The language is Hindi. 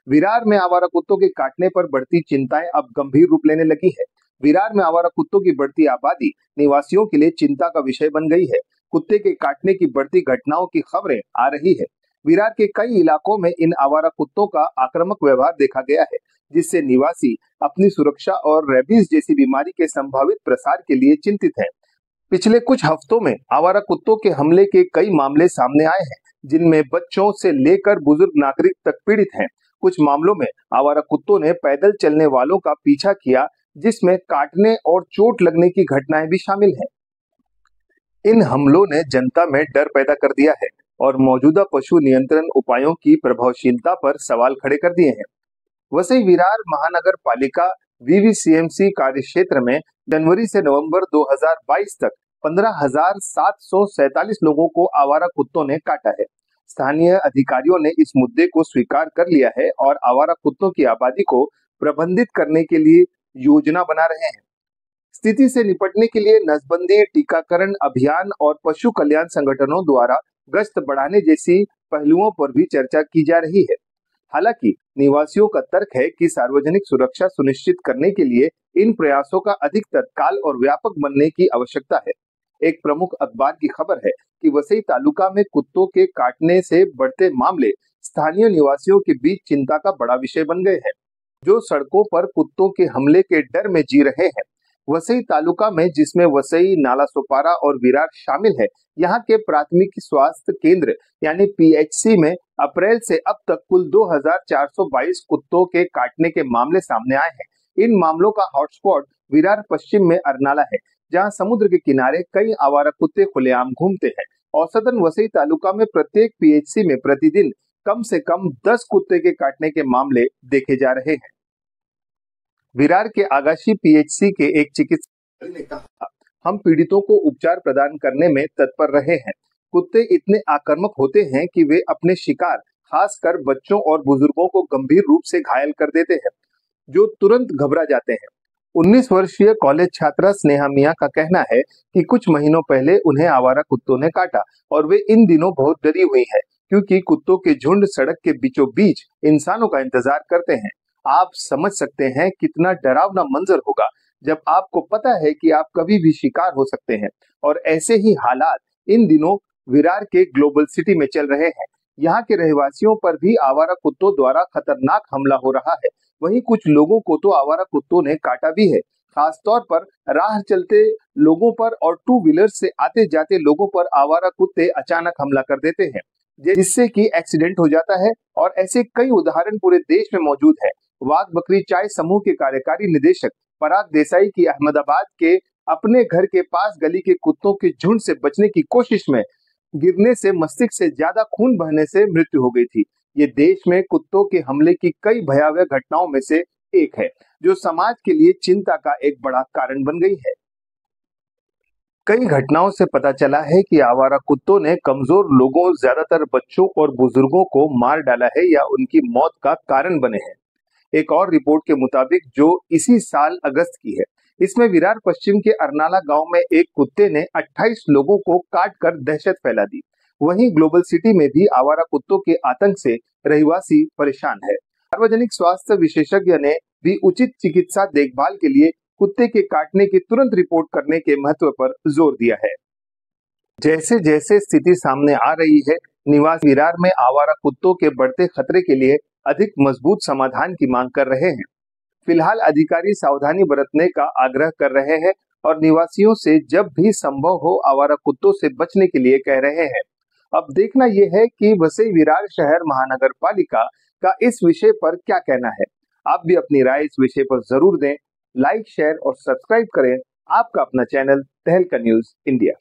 विरार में आवारा कुत्तों के काटने पर बढ़ती चिंताएं अब गंभीर रूप लेने लगी है। विरार में आवारा कुत्तों की बढ़ती आबादी निवासियों के लिए चिंता का विषय बन गई है। कुत्ते के काटने की बढ़ती घटनाओं की खबरें आ रही है। विरार के कई इलाकों में इन आवारा कुत्तों का आक्रामक व्यवहार देखा गया है, जिससे निवासी अपनी सुरक्षा और रेबीज जैसी बीमारी के संभावित प्रसार के लिए चिंतित हैं। पिछले कुछ हफ्तों में आवारा कुत्तों के हमले के कई मामले सामने आए हैं, जिनमें बच्चों से लेकर बुजुर्ग नागरिक तक पीड़ित हैं। कुछ मामलों में आवारा कुत्तों ने पैदल चलने वालों का पीछा किया, जिसमें काटने और चोट लगने की घटनाएं भी शामिल हैं। इन हमलों ने जनता में डर पैदा कर दिया है और मौजूदा पशु नियंत्रण उपायों की प्रभावशीलता पर सवाल खड़े कर दिए हैं। वसई विरार महानगर पालिका वीवीसीएमसी कार्य क्षेत्र में जनवरी से नवंबर 2022 तक 15,747 लोगों को आवारा कुत्तों ने काटा है। स्थानीय अधिकारियों ने इस मुद्दे को स्वीकार कर लिया है और आवारा कुत्तों की आबादी को प्रबंधित करने के लिए योजना बना रहे हैं। स्थिति से निपटने के लिए नसबंदी, टीकाकरण अभियान और पशु कल्याण संगठनों द्वारा गश्त बढ़ाने जैसी पहलुओं पर भी चर्चा की जा रही है। हालांकि निवासियों का तर्क है कि सार्वजनिक सुरक्षा सुनिश्चित करने के लिए इन प्रयासों का अधिक तत्काल और व्यापक बनने की आवश्यकता है। एक प्रमुख अखबार की खबर है कि वसई तालुका में कुत्तों के काटने से बढ़ते मामले स्थानीय निवासियों के बीच चिंता का बड़ा विषय बन गए हैं, जो सड़कों पर कुत्तों के हमले के डर में जी रहे हैं। वसई तालुका में, जिसमें वसई, नालासोपारा और विरार शामिल है, यहाँ के प्राथमिक स्वास्थ्य केंद्र यानी पीएचसी में अप्रैल से अब तक कुल 2,422 कुत्तों के काटने के मामले सामने आए हैं। इन मामलों का हॉटस्पॉट विरार पश्चिम में अरनाला है, जहां समुद्र के किनारे कई आवारा कुत्ते खुलेआम घूमते हैं। औसतन वसई तालुका में प्रत्येक पीएचसी में प्रतिदिन कम से कम 10 कुत्ते के काटने के मामले देखे जा रहे हैं। विरार के आगाशी पीएचसी के एक चिकित्सक ने कहा, हम पीड़ितों को उपचार प्रदान करने में तत्पर रहे हैं। कुत्ते इतने आक्रामक होते हैं कि वे अपने शिकार, खासकर बच्चों और बुजुर्गों को गंभीर रूप से घायल कर देते हैं, जो तुरंत घबरा जाते हैं। 19 वर्षीय कॉलेज छात्रा स्नेहा मिया का कहना है कि कुछ महीनों पहले उन्हें आवारा कुत्तों ने काटा और वे इन दिनों बहुत डरी हुई है, क्योंकि कुत्तों के झुंड सड़क के बीचों बीच इंसानों का इंतजार करते हैं। आप समझ सकते हैं कितना डरावना मंजर होगा जब आपको पता है कि आप कभी भी शिकार हो सकते हैं। और ऐसे ही हालात इन दिनों विरार के ग्लोबल सिटी में चल रहे हैं। यहाँ के रहवासियों पर भी आवारा कुत्तों द्वारा खतरनाक हमला हो रहा है। वहीं कुछ लोगों को तो आवारा कुत्तों ने काटा भी है, खासतौर पर राह चलते लोगों पर और टू व्हीलर से आते जाते लोगों पर आवारा कुत्ते अचानक हमला कर देते हैं, जिससे कि एक्सीडेंट हो जाता है। और ऐसे कई उदाहरण पूरे देश में मौजूद है। वाघ बकरी चाय समूह के कार्यकारी निदेशक पराग देसाई की अहमदाबाद के अपने घर के पास गली के कुत्तों के झुंड से बचने की कोशिश में गिरने से मस्तिष्क से ज्यादा खून बहने से मृत्यु हो गई थी। ये देश में कुत्तों के हमले की कई भयावह घटनाओं में से एक है, जो समाज के लिए चिंता का एक बड़ा कारण बन गई है। कई घटनाओं से पता चला है कि आवारा कुत्तों ने कमजोर लोगों, ज्यादातर बच्चों और बुजुर्गों को मार डाला है या उनकी मौत का कारण बने हैं। एक और रिपोर्ट के मुताबिक, जो इसी साल अगस्त की है, इसमें विरार पश्चिम के अरनाला गांव में एक कुत्ते ने 28 लोगों को काट कर दहशत फैला दी। वहीं ग्लोबल सिटी में भी आवारा कुत्तों के आतंक से रहवासी परेशान है। सार्वजनिक स्वास्थ्य विशेषज्ञ ने भी उचित चिकित्सा देखभाल के लिए कुत्ते के काटने की तुरंत रिपोर्ट करने के महत्व पर जोर दिया है। जैसे जैसे स्थिति सामने आ रही है, निवासी विरार में आवारा कुत्तों के बढ़ते खतरे के लिए अधिक मजबूत समाधान की मांग कर रहे हैं। फिलहाल अधिकारी सावधानी बरतने का आग्रह कर रहे हैं और निवासियों से जब भी संभव हो आवारा कुत्तों से बचने के लिए कह रहे हैं। अब देखना यह है कि वसई विरार शहर महानगर पालिका का इस विषय पर क्या कहना है। आप भी अपनी राय इस विषय पर जरूर दें। लाइक, शेयर और सब्सक्राइब करें आपका अपना चैनल तहलका न्यूज इंडिया।